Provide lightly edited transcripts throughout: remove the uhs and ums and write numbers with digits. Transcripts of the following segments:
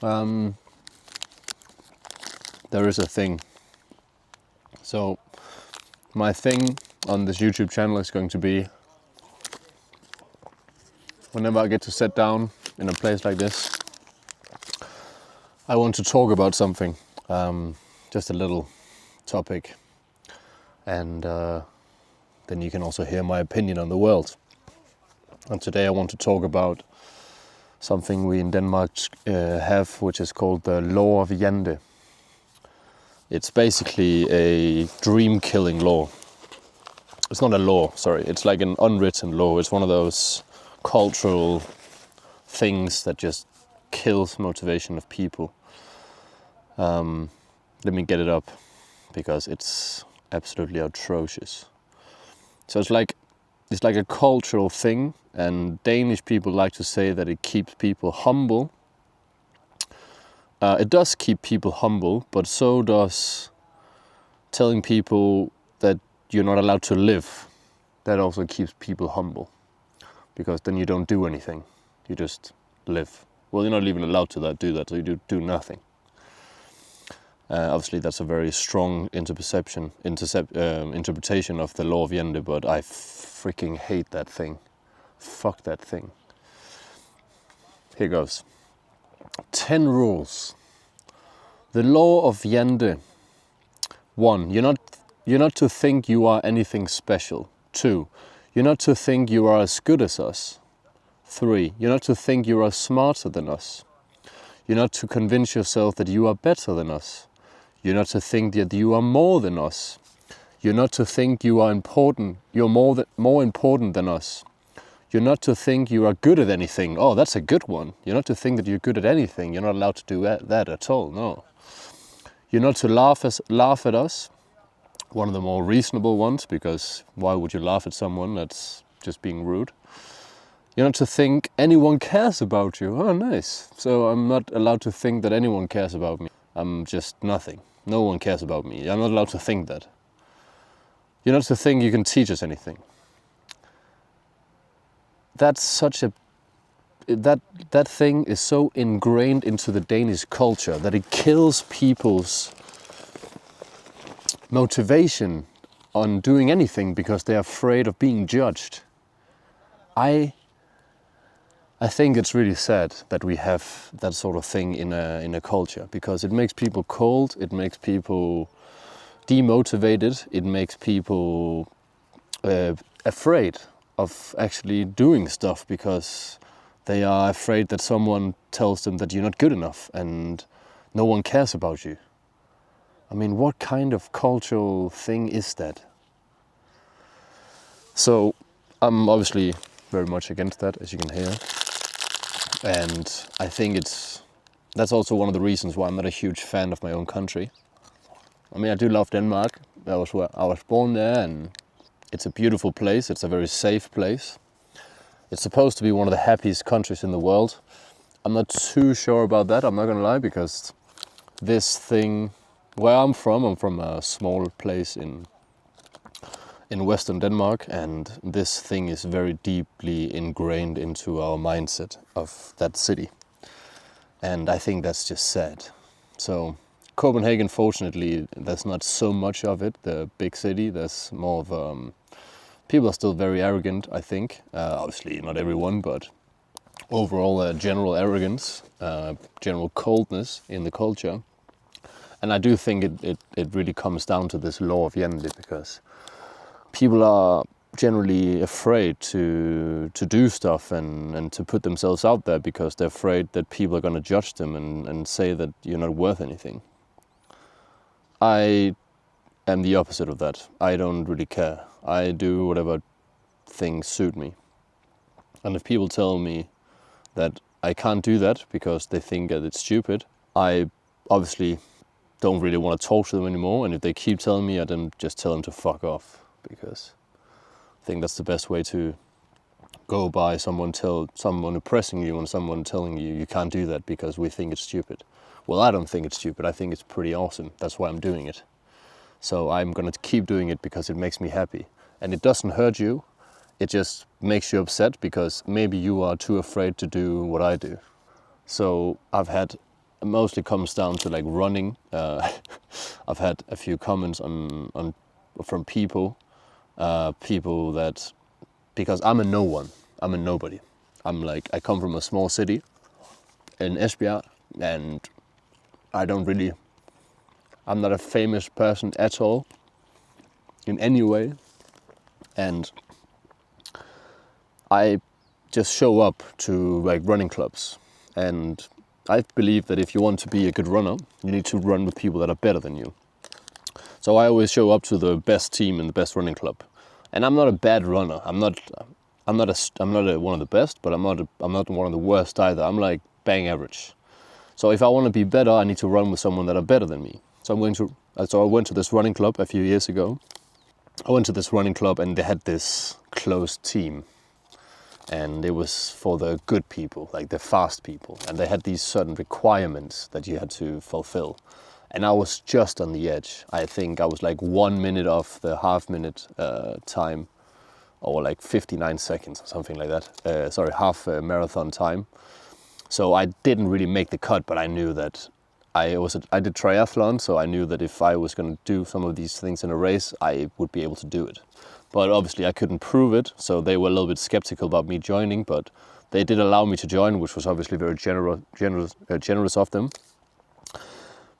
There is a thing. So my thing on this YouTube channel is going to be, whenever I get to sit down in a place like this, I want to talk about something, just a little topic, and then you can also hear my opinion on the world. And today I want to talk about something we in Denmark have, which is called the Law of Jante. It's basically a dream-killing law. It's not a law, sorry. It's like an unwritten law. It's one of those cultural things that just kills motivation of people. Let me get it up, because it's absolutely atrocious. So it's like a cultural thing, and Danish people like to say that it keeps people humble. It does keep people humble, but so does telling people that you're not allowed to live. That also keeps people humble, because then you don't do anything. You just live. Well, you're not even allowed to do that, so you do nothing. Obviously, that's a very strong interpretation of the Law of Jante, but I freaking hate that thing. Fuck that thing. Here goes. 10 rules. The Law of Jante. 1. You're not to think you are anything special. 2. You're not to think you are as good as us. 3. You're not to think you are smarter than us. You're not to convince yourself that you are better than us. You're not to think that you are more than us. You're not to think you are important. You're more important than us. You're not to think you are good at anything. Oh, that's a good one. You're not to think that you're good at anything. You're not allowed to do that at all, no. You're not to laugh at us. One of the more reasonable ones, because why would you laugh at someone that's just being rude? You're not to think anyone cares about you. Oh, nice. So I'm not allowed to think that anyone cares about me. I'm just nothing. No one cares about me. I'm not allowed to think that. You're not to think you can teach us anything. That's such a... That thing is so ingrained into the Danish culture that it kills people's motivation on doing anything because they're afraid of being judged. I think it's really sad that we have that sort of thing in a culture, because it makes people cold, it makes people demotivated, it makes people afraid of actually doing stuff, because they are afraid that someone tells them that you're not good enough and no one cares about you. I mean, what kind of cultural thing is that? So I'm obviously very much against that, as you can hear. And I think that's also one of the reasons why I'm not a huge fan of my own country. I mean, I do love Denmark. I was born there, and it's a beautiful place. It's a very safe place. It's supposed to be one of the happiest countries in the world. I'm not too sure about that, I'm not gonna lie, because this thing, where I'm from a small place in Western Denmark, and this thing is very deeply ingrained into our mindset of that city. And I think that's just sad. So Copenhagen, fortunately, there's not so much of it, the big city. There's more of... people are still very arrogant, I think. Obviously not everyone, but overall general arrogance, general coldness in the culture. And I do think it really comes down to this Law of Jante, because people are generally afraid to do stuff and to put themselves out there, because they're afraid that people are going to judge them and say that you're not worth anything. I am the opposite of that. I don't really care. I do whatever things suit me. And if people tell me that I can't do that because they think that it's stupid, I obviously don't really want to talk to them anymore. And if they keep telling me, I then just tell them to fuck off, because I think that's the best way to go by someone oppressing you and someone telling you you can't do that because we think it's stupid. Well, I don't think it's stupid. I think it's pretty awesome. That's why I'm doing it. So I'm going to keep doing it because it makes me happy. And it doesn't hurt you. It just makes you upset because maybe you are too afraid to do what I do. So I've had mostly comes down to like running. I've had a few comments from people that, because I'm a no one, I'm a nobody. I come from a small city in Esbjerg, and I'm not a famous person at all in any way, and I just show up to like running clubs, and I believe that if you want to be a good runner, you need to run with people that are better than you. So I always show up to the best team in the best running club, and I'm not a bad runner. I'm not one of the best, but I'm not one of the worst either. I'm like bang average. So if I want to be better, I need to run with someone that are better than me. So I went to this running club a few years ago. I went to this running club and they had this closed team. And it was for the good people, like the fast people. And they had these certain requirements that you had to fulfill. And I was just on the edge. I think I was like 1 minute off the half-minute time, or like 59 seconds or something like that. Half marathon time. So I didn't really make the cut, but I knew that I did triathlon, so I knew that if I was going to do some of these things in a race, I would be able to do it. But obviously I couldn't prove it, so they were a little bit skeptical about me joining, but they did allow me to join, which was obviously very generous of them.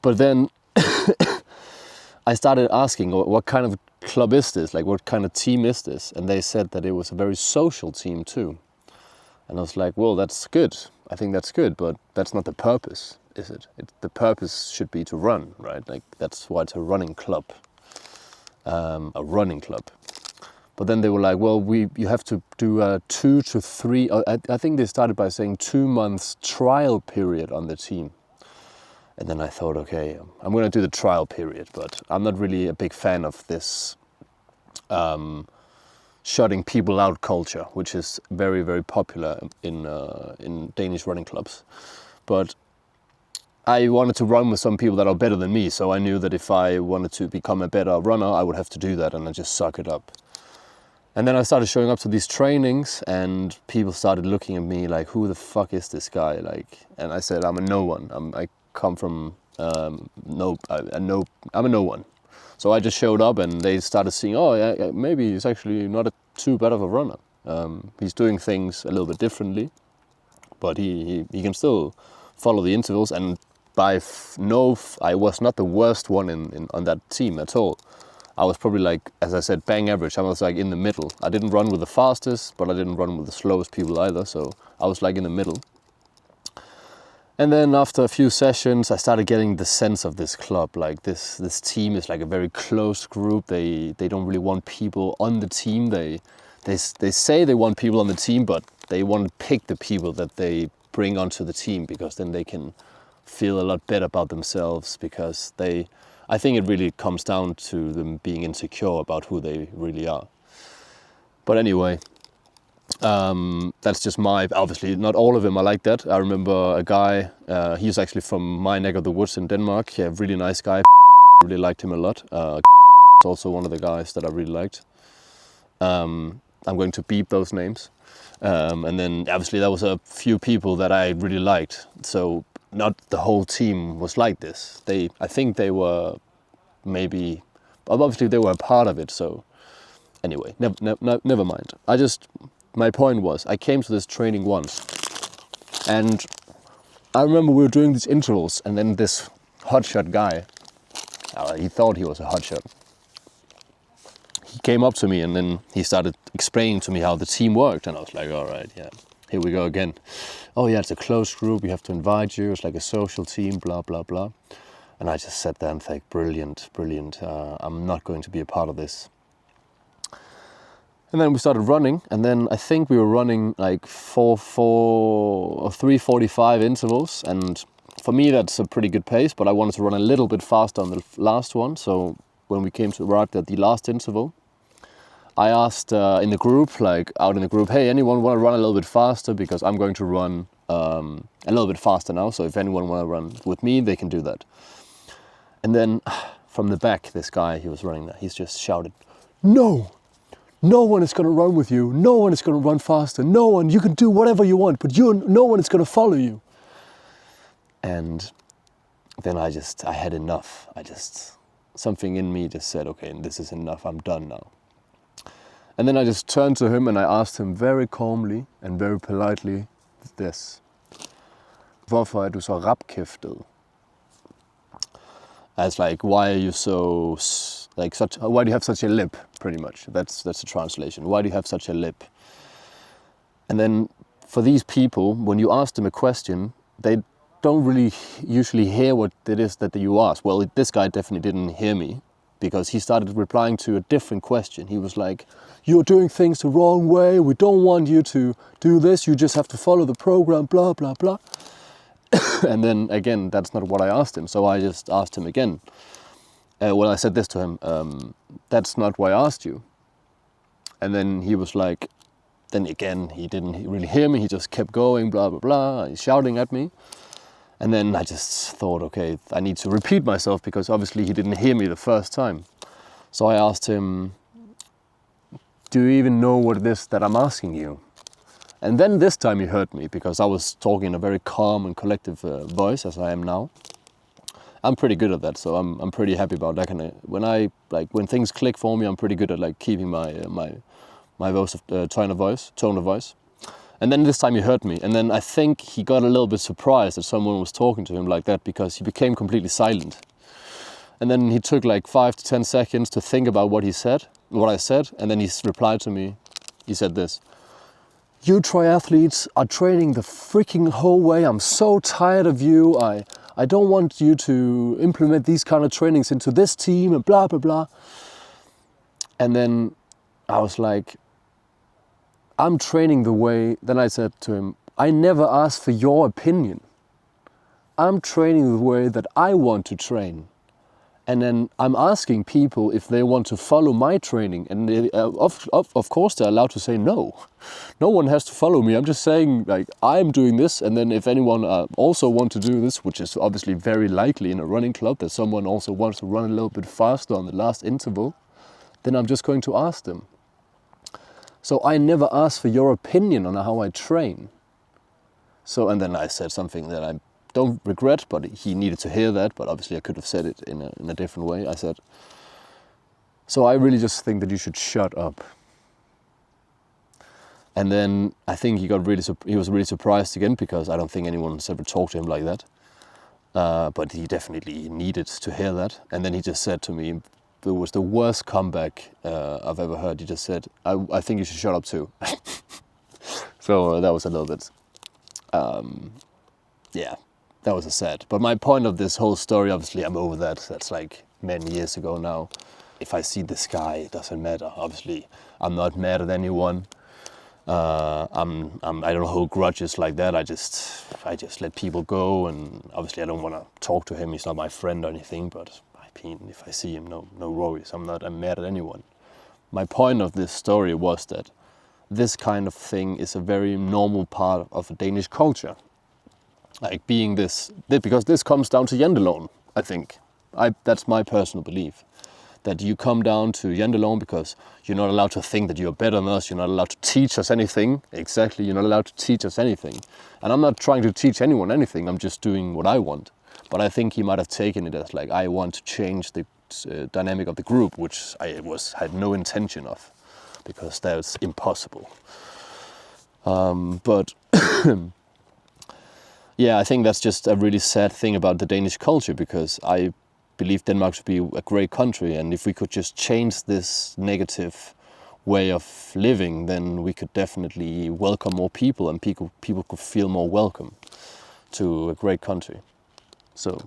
But then I started asking, what kind of club is this? Like, what kind of team is this? And they said that it was a very social team too. And I was like, well, that's good. I think that's good, but that's not the purpose, is it? The purpose should be to run, right? Like, that's why it's a running club. A running club. But then they were like, well, you have to do a 2 to 3, I think they started by saying 2 months trial period on the team. And then I thought, okay, I'm going to do the trial period, but I'm not really a big fan of this shutting people out culture, which is very, very popular in Danish running clubs. But I wanted to run with some people that are better than me, so I knew that if I wanted to become a better runner, I would have to do that, and I just suck it up. And then I started showing up to these trainings, and people started looking at me like, who the fuck is this guy? And I said, I'm a no one. I come from I'm a no one. So I just showed up, and they started seeing, oh, yeah, maybe he's actually not too bad of a runner. He's doing things a little bit differently, but he can still follow the intervals. And I was not the worst one on that team at all. I was probably like, as I said, bang average. I was like in the middle. I didn't run with the fastest, but I didn't run with the slowest people either. So I was like in the middle. And then after a few sessions, I started getting the sense of this club. Like this team is like a very close group. They don't really want people on the team. They say they want people on the team, but they want to pick the people that they bring onto the team, because then they can feel a lot better about themselves, because I think it really comes down to them being insecure about who they really are. But anyway, that's just obviously not all of them are like that. I remember a guy, he's actually from my neck of the woods in Denmark. Yeah, really nice guy. Really liked him a lot. Also one of the guys that I really liked. I'm going to beep those names. And then obviously there was a few people that I really liked. So not the whole team was like this. I think they were obviously they were a part of it. So anyway, never mind. My point was, I came to this training once, and I remember we were doing these intervals, and then this hotshot guy, he thought he was a hotshot. He came up to me, and then he started explaining to me how the team worked, and I was like, all right, yeah, here we go again. Oh yeah, it's a closed group, we have to invite you, it's like a social team, blah, blah, blah. And I just sat there and thought, brilliant, I'm not going to be a part of this. And then we started running, and then I think we were running like 3:45 intervals, and for me that's a pretty good pace, but I wanted to run a little bit faster on the last one. So when we came to right at the last interval, I asked out in the group, hey, anyone want to run a little bit faster, because I'm going to run a little bit faster now, so if anyone want to run with me, they can do that. And then from the back, this guy, he was running there, he's just shouted, no one is going to run with you. No one is going to run faster. You can do whatever you want, but no one is going to follow you. And then I had enough. Something in me just said, okay, this is enough, I'm done now. And then I just turned to him and I asked him very calmly and very politely this. Hvorfor du så rapkæftet? As like, why are you so, like such, why do you have such a lip, pretty much? That's the translation. Why do you have such a lip? And then for these people, when you ask them a question, they don't really usually hear what it is that you ask. Well, this guy definitely didn't hear me, because he started replying to a different question. He was like, you're doing things the wrong way, we don't want you to do this, you just have to follow the program, blah, blah, blah. And then again, that's not what I asked him, so I just asked him again. I said this to him, that's not why I asked you. And then he was like, then again, he didn't really hear me, he just kept going, blah, blah, blah, he's shouting at me. And then I just thought, okay, I need to repeat myself, because obviously he didn't hear me the first time. So I asked him, do you even know what it is that I'm asking you? And then this time he heard me, because I was talking in a very calm and collective voice, as I am now. I'm pretty good at that, so I'm pretty happy about that. When things click for me, I'm pretty good at like keeping my voice tone of voice. And then this time he heard me, and then I think he got a little bit surprised that someone was talking to him like that, because he became completely silent. And then he took like 5 to 10 seconds to think about what I said, and then he replied to me. He said this: you triathletes are training the freaking whole way. I'm so tired of you. I don't want you to implement these kind of trainings into this team and blah, blah, blah. And then I was like, I'm training the way. Then I said to him, I never asked for your opinion. I'm training the way that I want to train. And then I'm asking people if they want to follow my training. And of course they're allowed to say no. No one has to follow me. I'm just saying, like, I'm doing this. And then if anyone also want to do this, which is obviously very likely in a running club, that someone also wants to run a little bit faster on the last interval, then I'm just going to ask them. So I never asked for your opinion on how I train. So, and then I said something that I don't regret, but he needed to hear that, but obviously I could have said it in a different way. I said, so I really just think that you should shut up. And then I think he was really surprised again, because I don't think anyone's ever talked to him like that. But he definitely needed to hear that. And then he just said to me, it was the worst comeback I've ever heard. He just said, I think you should shut up too. So that was a little bit, yeah. That was a sad. But my point of this whole story, obviously I'm over that. That's like many years ago now. If I see this guy, it doesn't matter. Obviously, I'm not mad at anyone. I don't hold grudges like that. I just let people go, and obviously I don't want to talk to him. He's not my friend or anything, but I mean, if I see him, no worries. I'm mad at anyone. My point of this story was that this kind of thing is a very normal part of a Danish culture. Like being this, because this comes down to Janteloven, I think. That's my personal belief. That you come down to Janteloven because you're not allowed to think that you're better than us, you're not allowed to teach us anything. Exactly, you're not allowed to teach us anything. And I'm not trying to teach anyone anything, I'm just doing what I want. But I think he might have taken it as like, I want to change the dynamic of the group, which I had no intention of, because that's impossible. But yeah, I think that's just a really sad thing about the Danish culture, because I believe Denmark should be a great country, and if we could just change this negative way of living, then we could definitely welcome more people, and people could feel more welcome to a great country. So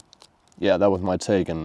yeah, that was my take, and